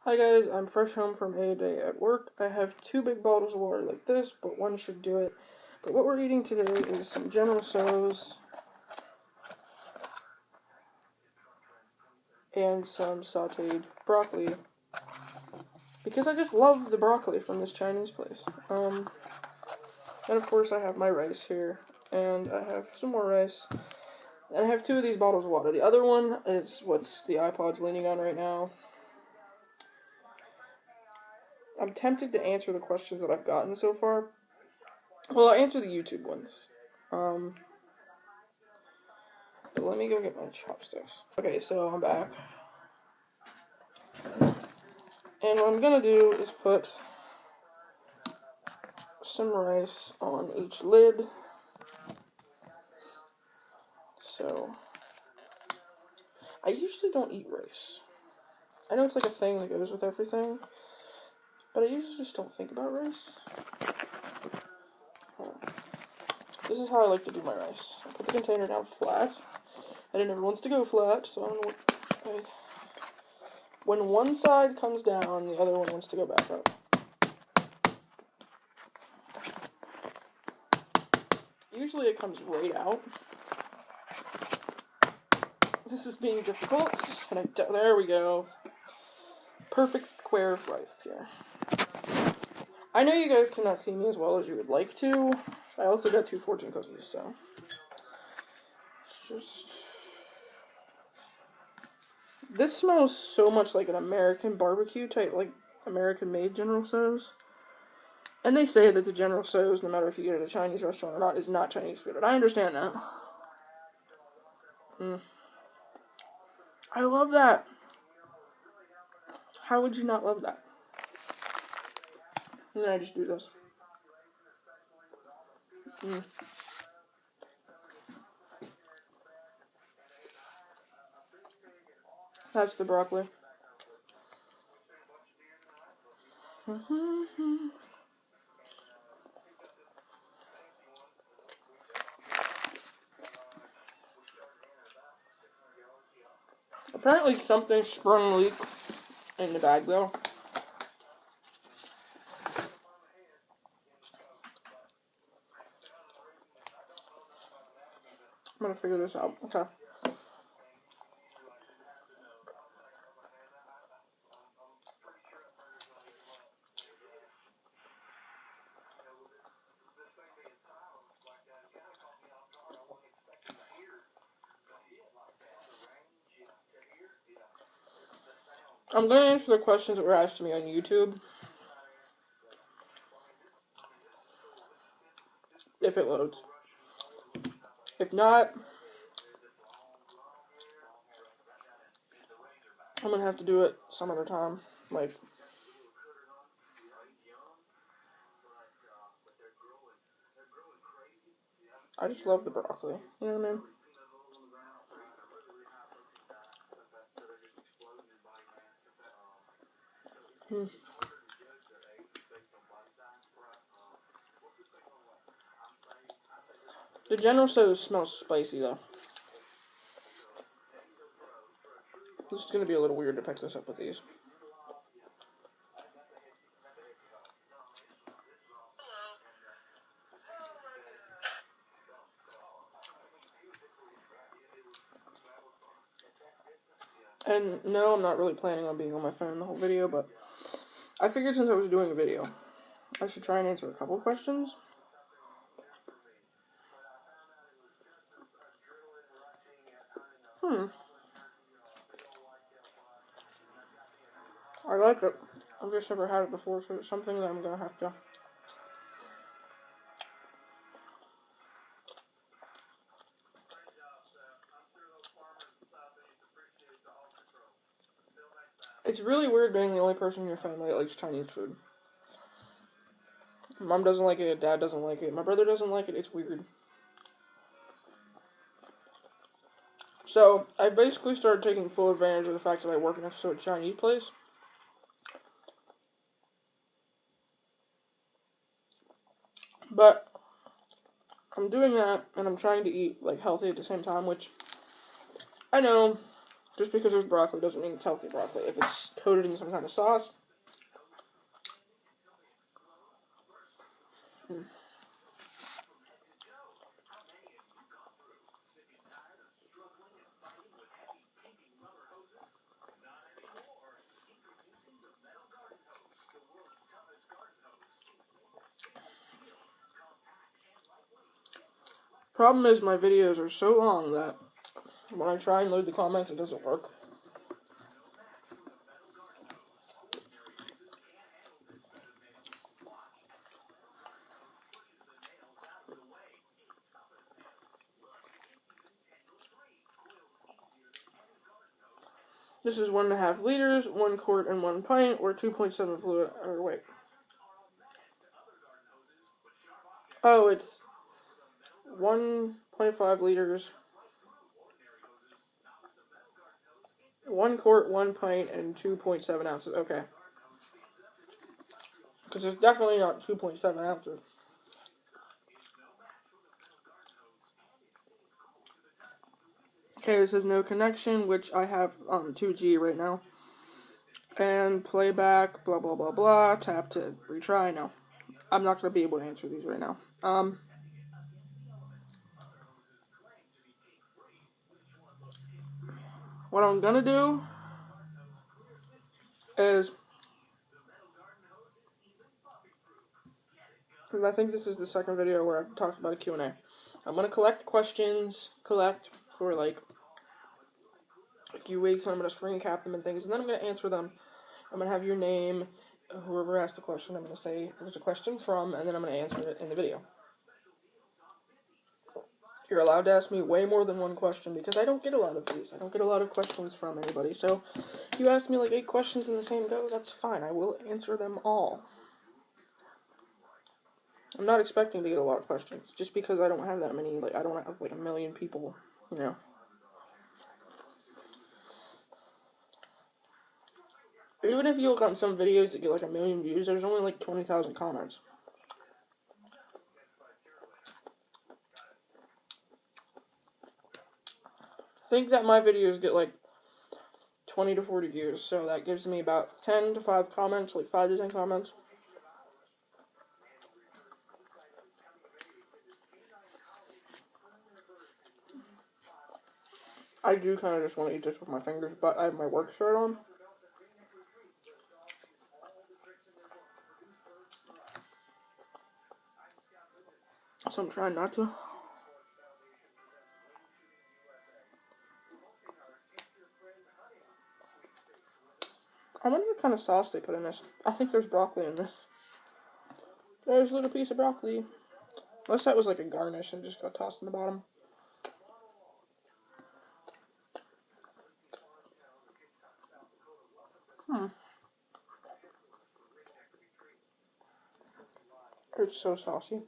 Hi guys, I'm fresh home from a day at work. I have 2 big bottles of water like this, but one should do it. But what we're eating today is some General Tso's and some sauteed broccoli. Because I just love the broccoli from this Chinese place. And of course I have my rice here, and I have some more rice. And I have 2 of these bottles of water. The other one is what's the iPod's leaning on right now. I'm tempted to answer the questions that I've gotten so far. Well, I'll answer the YouTube ones. But let me go get my chopsticks. Okay, so I'm back. And what I'm gonna do is put some rice on each lid. So, I usually don't eat rice. I know it's like a thing that goes with everything, but I usually just don't think about rice. This is how I like to do my rice. I put the container down flat, and it never wants to go flat, so I don't know what... When one side comes down, the other one wants to go back up. Usually it comes right out. This is being difficult, and there we go. Perfect square of rice here. I know you guys cannot see me as well as you would like to. I also got 2 fortune cookies, so it's just... This smells so much like an American barbecue type, like American-made General Tso's. And they say that the General Tso's, no matter if you get it at a Chinese restaurant or not, is not Chinese food. And I understand that. I love that. How would you not love that? And then I just do this. That's the broccoli. Apparently something sprung a leak in the bag though. I'm gonna figure this out. Okay. I'm gonna answer the questions that were asked to me on YouTube. If it loads. If not, I'm gonna have to do it some other time. Like, I just love the broccoli. You know what I mean? The General Tso's smells spicy though. This is gonna be a little weird to pick this up with these. And no, I'm not really planning on being on my phone the whole video, but I figured since I was doing a video, I should try and answer a couple questions. I like it. I've just never had it before, so it's something that I'm gonna have to... It's really weird being the only person in your family that likes Chinese food. Mom doesn't like it, Dad doesn't like it, my brother doesn't like it, it's weird. So, I basically started taking full advantage of the fact that I work next to a Chinese place. But, I'm doing that, and I'm trying to eat, like, healthy at the same time, which, I know, Just because there's broccoli doesn't mean it's healthy broccoli. If it's coated in some kind of sauce. Problem is, my videos are so long that when I try and load the comments, it doesn't work. This is 1.5 liters, 1 quart, and 1 pint, or 2.7 fluid, or wait. Oh, it's 1.5 liters, 1 quart, 1 pint, and 2.7 ounces. Okay. Because it's definitely not 2.7 ounces. Okay, this says no connection, which I have 2G right now. And playback, blah, blah, blah, blah. Tap to retry. No. I'm not going to be able to answer these right now. What I'm going to do is, because I think this is the second video where I've talked about a Q&A. I'm going to collect questions, for like a few weeks, and I'm going to screen cap them and things, and then I'm going to answer them. I'm going to have your name, whoever asked the question, I'm going to say there's a question from, and then I'm going to answer it in the video. You're allowed to ask me way more than one question, because I don't get a lot of these. I don't get a lot of questions from anybody, so if you ask me like 8 questions in the same go, that's fine. I will answer them all. I'm not expecting to get a lot of questions, just because I don't have that many, I don't have, 1 million people, Even if you look on some videos that get, 1 million views, there's only, 20,000 comments. I think that my videos get, 20 to 40 views, so that gives me about 10 to 5 comments, 5 to 10 comments. I do kind of just want to eat this with my fingers, but I have my work shirt on. So I'm trying not to. I wonder what kind of sauce they put in this. I think there's broccoli in this. There's a little piece of broccoli. Unless that was a garnish and just got tossed in the bottom. It's so saucy.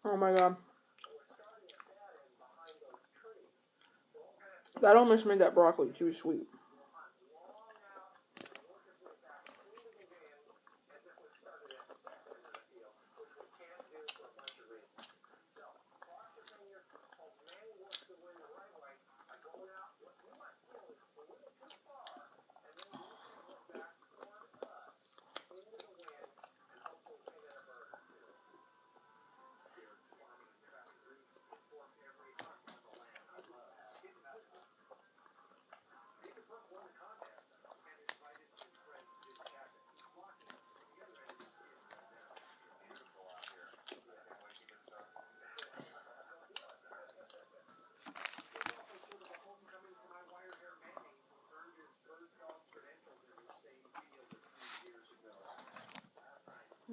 Oh my god. That almost made that broccoli too sweet.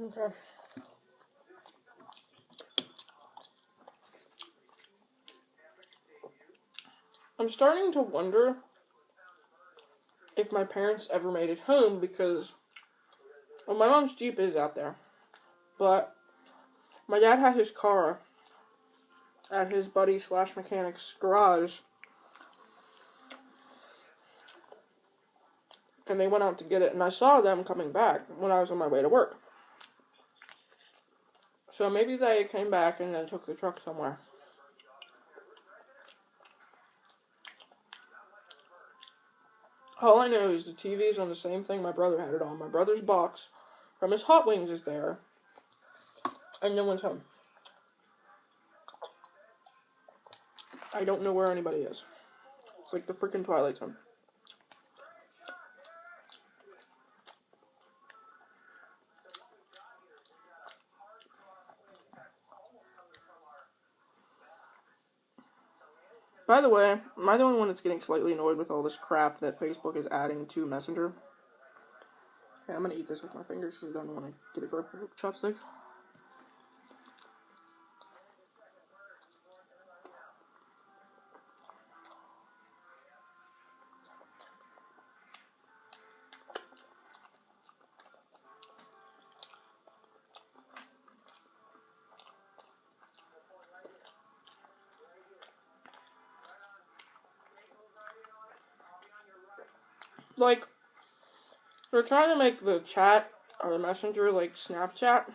Okay. I'm starting to wonder if my parents ever made it home because, well, my mom's Jeep is out there, but my dad had his car at his buddy / mechanic's garage. And they went out to get it, and I saw them coming back when I was on my way to work. So maybe they came back and then took the truck somewhere. All I know is the TV is on the same thing my brother had it on. My brother's box from his Hot Wings is there. And no one's home. I don't know where anybody is. It's like the freaking Twilight Zone. By the way, am I the only one that's getting slightly annoyed with all this crap that Facebook is adding to Messenger? Okay, I'm gonna eat this with my fingers because I don't want to get a grip with chopsticks. Like, they're trying to make the chat or the Messenger like Snapchat.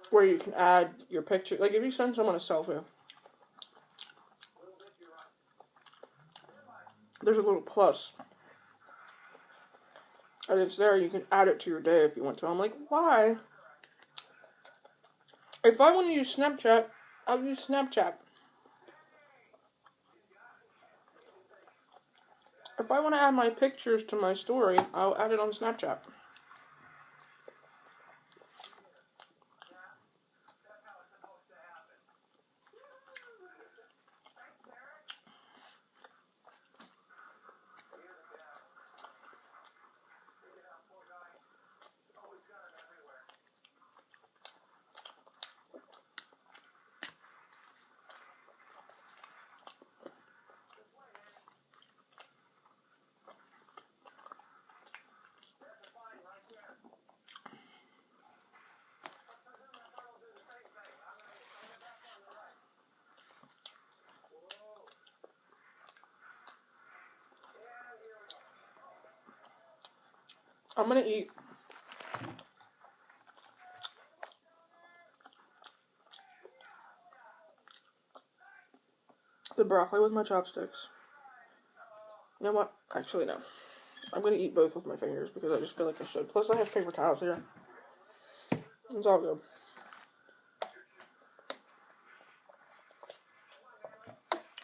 Where you can add your picture. Like, if you send someone a selfie, there's a little plus. And it's there, you can add it to your day if you want to. I'm like, why? If I want to use Snapchat, I'll use Snapchat. If I want to add my pictures to my story, I'll add it on Snapchat. I'm gonna eat the broccoli with my chopsticks. You know what? Actually, no. I'm gonna eat both with my fingers because I just feel like I should. Plus, I have paper towels here. It's all good.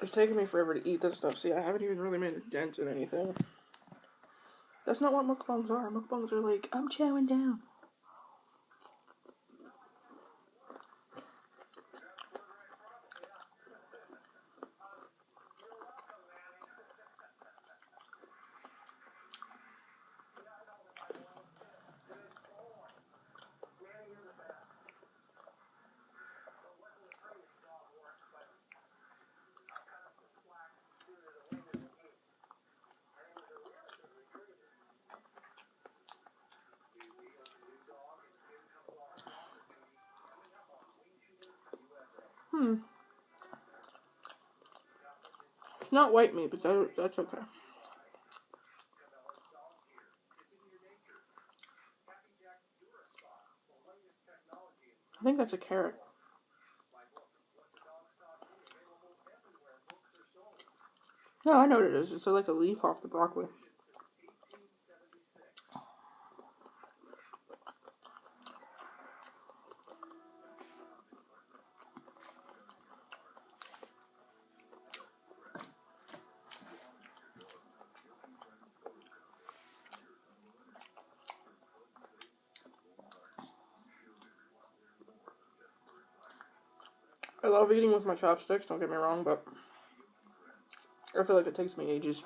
It's taking me forever to eat this stuff. See, I haven't even really made a dent in anything. That's not what mukbangs are. Mukbangs are like, I'm chowing down. It's not white meat, but that's okay. I think that's a carrot. No, I know what it is. It's like a leaf off the broccoli. I love eating with my chopsticks, don't get me wrong, but I feel like it takes me ages.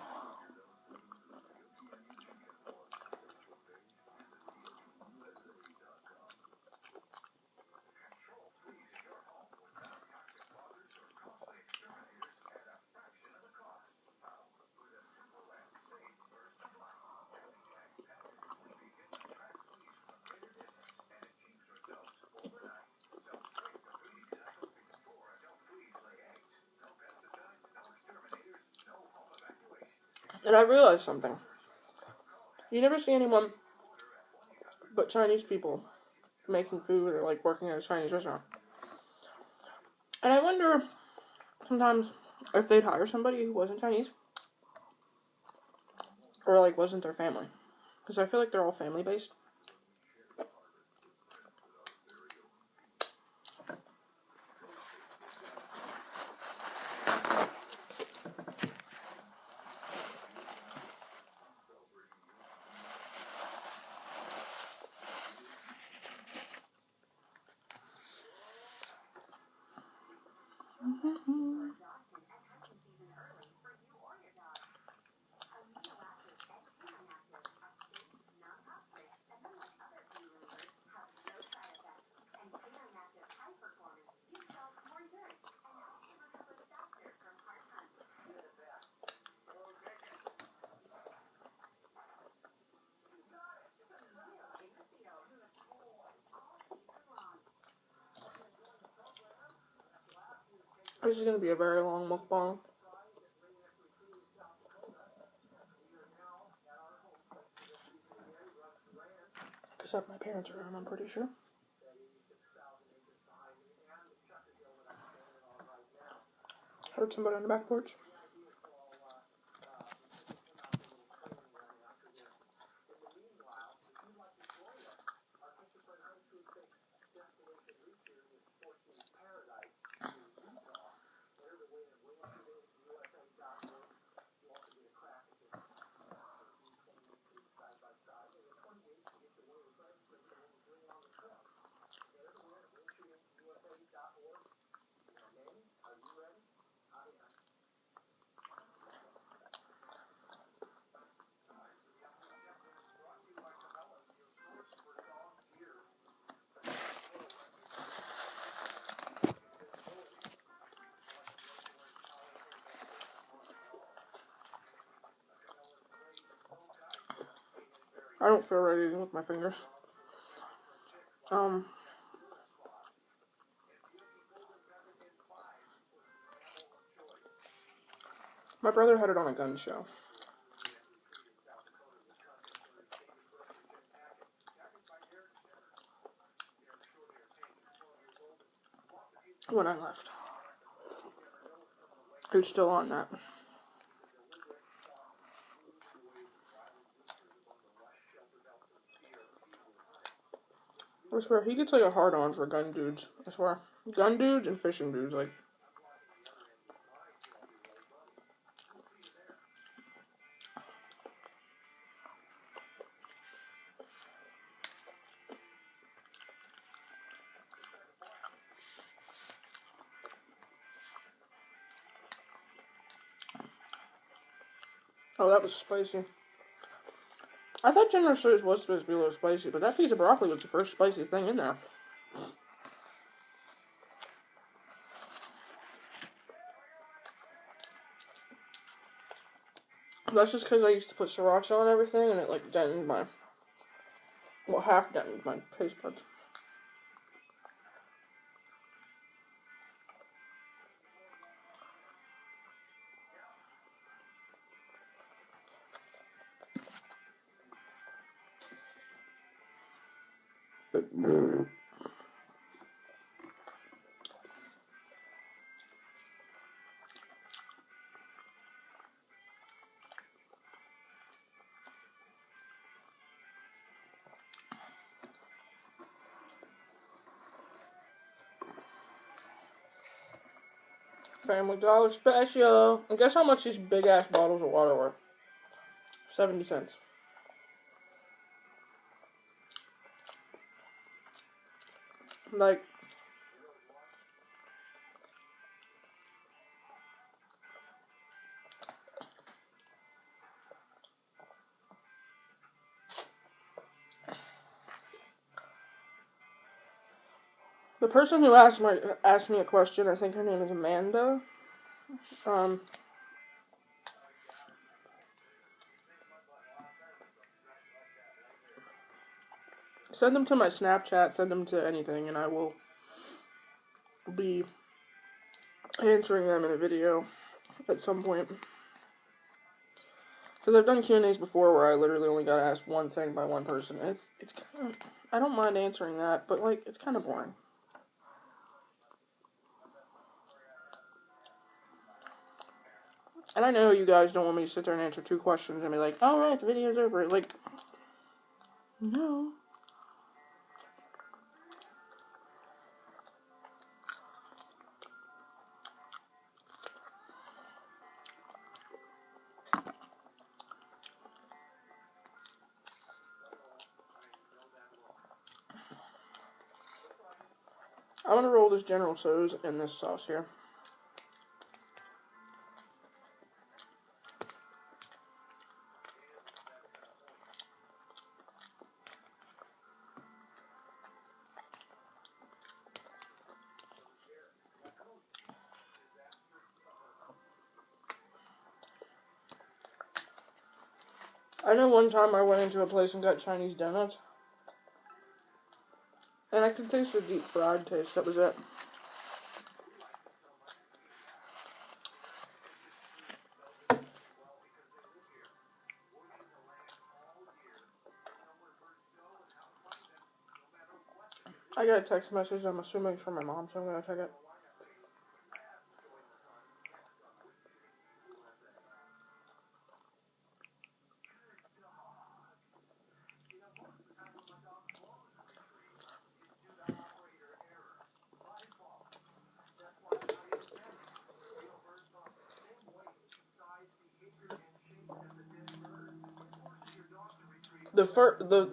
And I realized something. You never see anyone but Chinese people making food or like working at a Chinese restaurant. And I wonder sometimes if they'd hire somebody who wasn't Chinese or like wasn't their family. Because I feel like they're all family based. This is going to be a very long mukbang. Except my parents are around, I'm pretty sure. Heard somebody on the back porch. I don't feel right eating with my fingers. My brother had it on a gun show. When I left. It's still on that. I swear, he gets like a hard on for gun dudes. I swear. Gun dudes and fishing dudes, like. Oh, that was spicy. I thought General Tsos was supposed to be a little spicy, but that piece of broccoli was the first spicy thing in there. That's just because I used to put sriracha on everything, and it like dented my, well, half dented my taste buds. Family Dollar Special. And guess how much these big ass bottles of water were? 70 cents. Like, the person who asked me a question, I think her name is Amanda. Send them to my Snapchat, send them to anything, and I will be answering them in a video at some point. Because I've done Q&As before where I literally only got asked one thing by one person. It's kind of, I don't mind answering that, but like it's kind of boring. And I know you guys don't want me to sit there and answer 2 questions and be like, alright, the video's over. Like, no. I'm going to roll this General Tsos in this sauce here. I know one time I went into a place and got Chinese donuts. And I could taste the deep fried taste. That was it. I got a text message. I'm assuming it's from my mom, so I'm going to check it.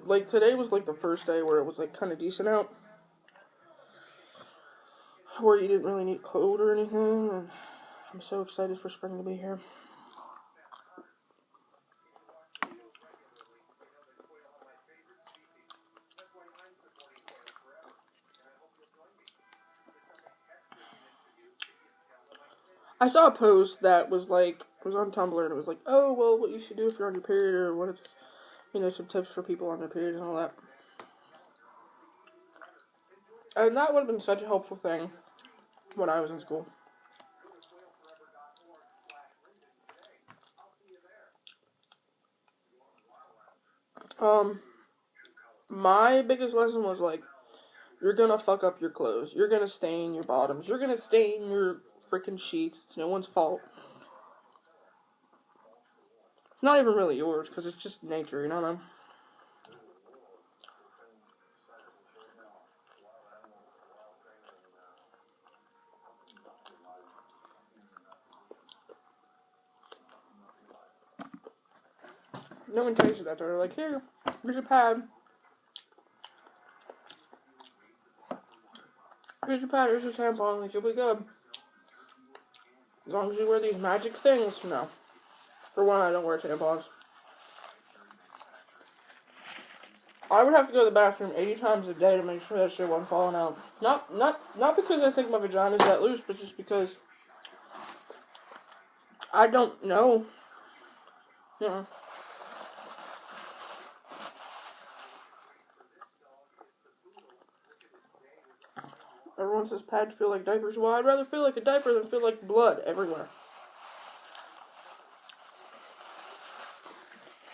Like today was like the first day where it was like kind of decent out, where you didn't really need cold or anything, and I'm so excited for spring to be here. I saw a post that was like, it was on Tumblr, and it was like, oh, well, what you should do if you're on your period, or what it's, you know, some tips for people on their period and all that. And that would have been such a helpful thing when I was in school. My biggest lesson was like, you're gonna fuck up your clothes. You're gonna stain your bottoms. You're gonna stain your freaking sheets. It's no one's fault. It's not even really yours, because it's just nature, you know what I mean? No one tells you that. They're like, here's a pad. Here's your pad, here's your tampon, like, you'll be good. As long as you wear these magic things. No. For one, I don't wear tampons. I would have to go to the bathroom 80 times a day to make sure that shit wasn't falling out. Not because I think my vagina's that loose, but just because I don't know. You know. Everyone says pads feel like diapers. Well, I'd rather feel like a diaper than feel like blood everywhere.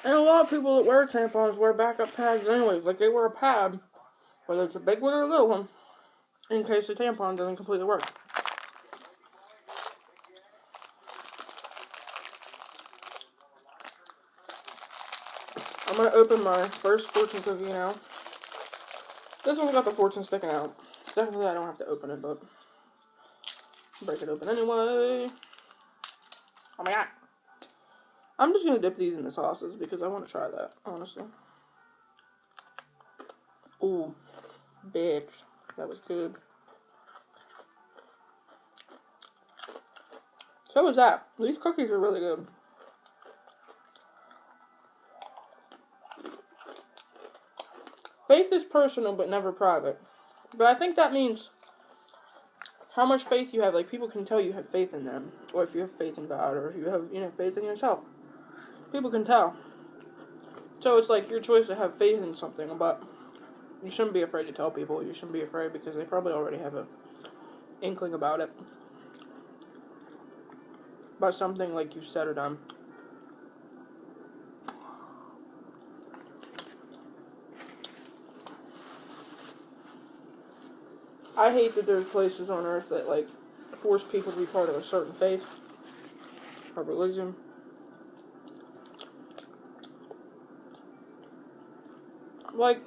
And a lot of people that wear tampons wear backup pads anyways. Like, they wear a pad, whether it's a big one or a little one, in case the tampon doesn't completely work. I'm going to open my first fortune cookie now. This one's got the fortune sticking out. Definitely I don't have to open it, but break it open anyway. Oh my god. I'm just going to dip these in the sauces because I want to try that, honestly. Ooh, bitch. That was good. So was that. These cookies are really good. Faith is personal but never private. But I think that means how much faith you have. Like, people can tell you have faith in them. Or if you have faith in God. Or if you have, you know, faith in yourself. People can tell. So it's like your choice to have faith in something. But you shouldn't be afraid to tell people. You shouldn't be afraid because they probably already have a inkling about it. About something like you said or done. I hate that there's places on earth that, like, force people to be part of a certain faith or religion. Like,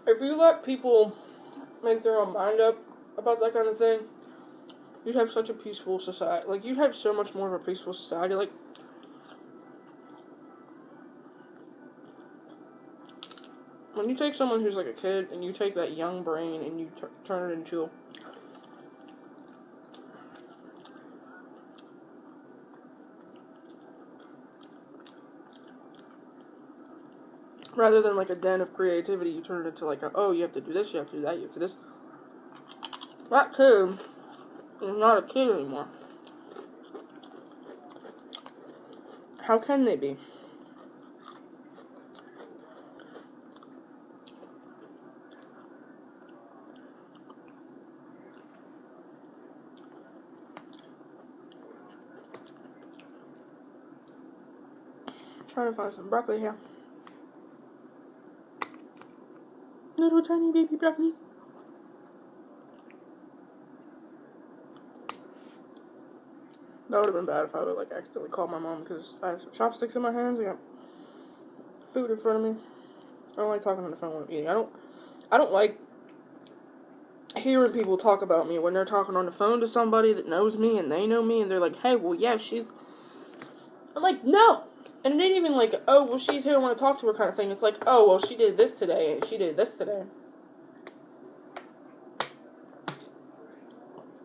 if you let people make their own mind up about that kind of thing, you'd have such a peaceful society. Like, you'd have so much more of a peaceful society. Like, when you take someone who's like a kid and you take that young brain and you turn it into rather than like a den of creativity, you turn it into like oh, you have to do this, you have to do that, you have to do this. That kid is not a kid anymore. How can they be? Trying to find some broccoli here. Little tiny baby broccoli. That would have been bad if I would like accidentally call my mom because I have some chopsticks in my hands. I got food in front of me. I don't like talking on the phone when I'm eating. I don't like hearing people talk about me when they're talking on the phone to somebody that knows me and they know me and they're like, hey, well, yeah, she's... I'm like, no! And it ain't even like, oh, well, she's here, I want to talk to her kind of thing. It's like, oh, well, she did this today, and she did this today.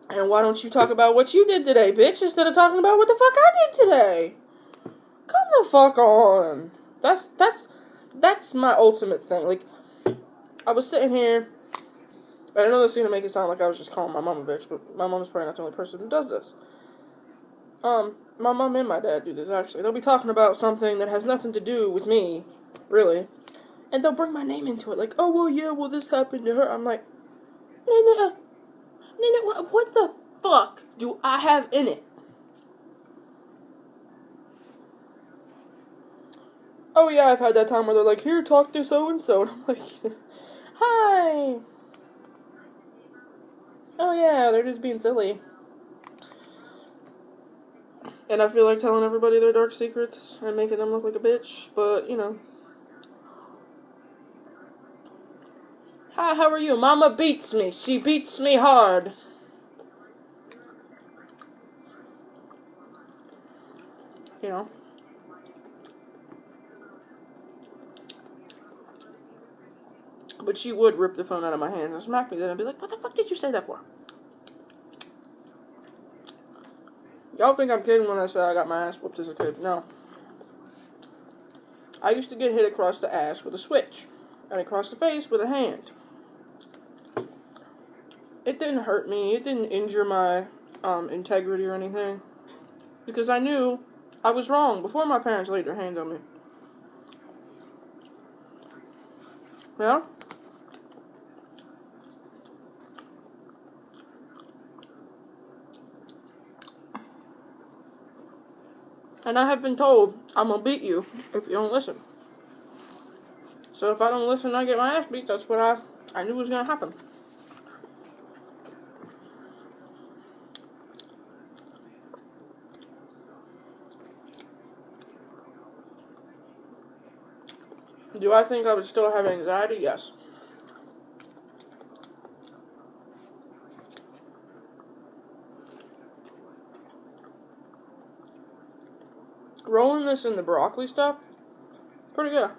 And why don't you talk about what you did today, bitch, instead of talking about what the fuck I did today? Come the fuck on. That's my ultimate thing. Like, I was sitting here, and I know this is gonna make it sound like I was just calling my mom a bitch, but my mom's probably not the only person who does this. My mom and my dad do this, actually. They'll be talking about something that has nothing to do with me, really. And they'll bring my name into it, like, oh, well, yeah, well, this happened to her. I'm like, no, what the fuck do I have in it? Oh, yeah, I've had that time where they're like, here, talk to so-and-so. And I'm like, hi. Oh, yeah, they're just being silly. And I feel like telling everybody their dark secrets and making them look like a bitch, but, you know. Hi, how are you? Mama beats me. She beats me hard. You know. But she would rip the phone out of my hands and smack me then and be like, what the fuck did you say that for? Y'all think I'm kidding when I say I got my ass whooped as a kid. No. I used to get hit across the ass with a switch. And across the face with a hand. It didn't hurt me. It didn't injure my integrity or anything. Because I knew I was wrong before my parents laid their hands on me. Yeah? And I have been told, I'm gonna beat you if you don't listen. So if I don't listen and I get my ass beat, that's what I knew was gonna happen. Do I think I would still have anxiety? Yes. Rolling this in the broccoli stuff, pretty good.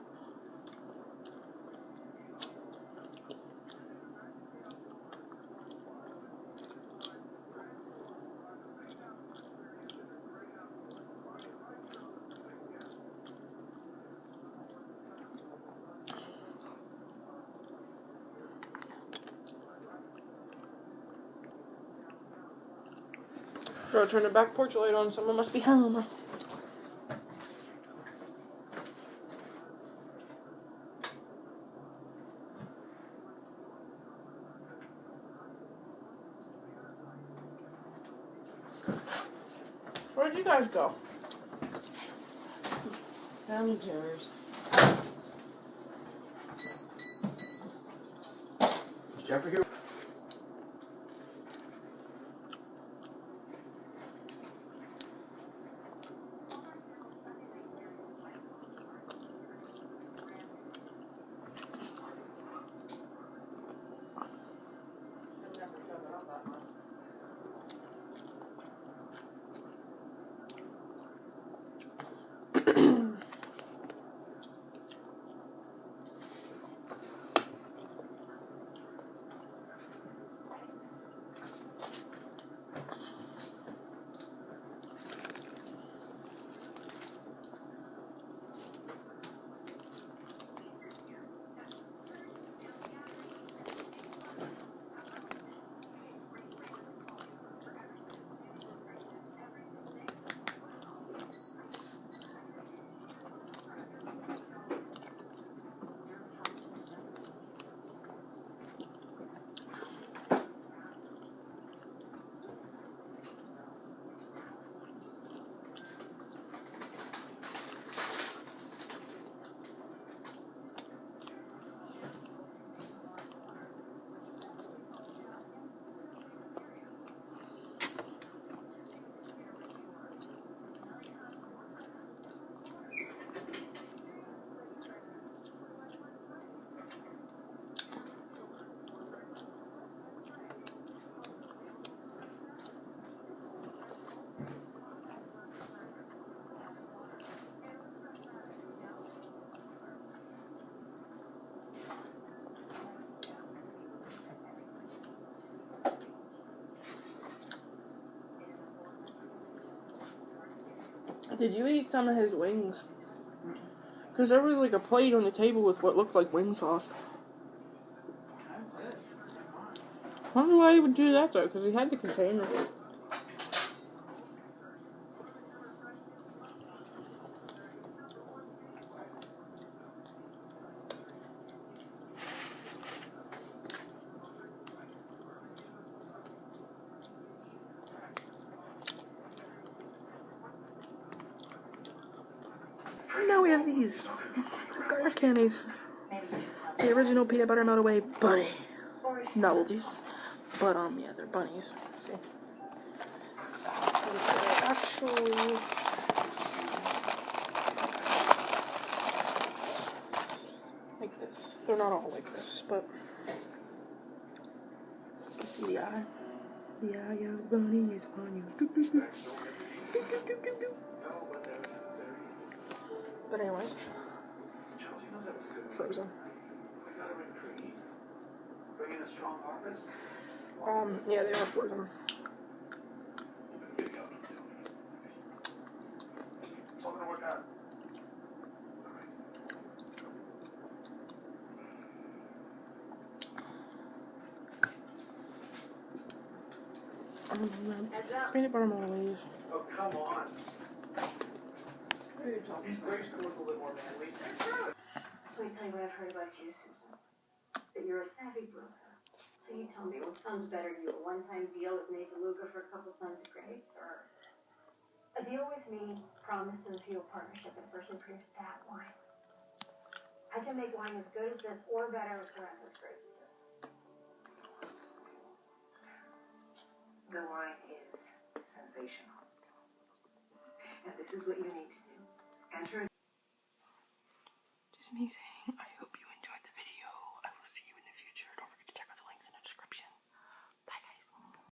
Gotta turn the back porch light on, someone must be home. Where'd you guys go? Family chairs. Jeffrey here. Did you eat some of his wings? Because there was like a plate on the table with what looked like wing sauce. I wonder why he would do that though, because he had the container. Now we have these garbage candies. The original peanut butter melt away bunny novelties. But yeah, they're bunnies. See? Actually, like this. They're not all like this, but you see the eye? The eye of the bunny is on you. Doop, doop, doop. Doop, doop, doop, doop, doop. But anyways, frozen. Yeah, they are frozen. Peanut butter Mondelez. Oh, come on. These grapes can look a little more manly. Let me tell you what I've heard about you, Susan. That you're a savvy broker. So you tell me, what sounds better to you? A one-time deal with Nathan Luca for a couple tons of grapes? Or a deal with me promises you a partnership that virtually proves that wine. I can make wine as good as this or better with Sorrento's grapes. The wine is sensational. And this is what you need to do. Enter. Just me saying, I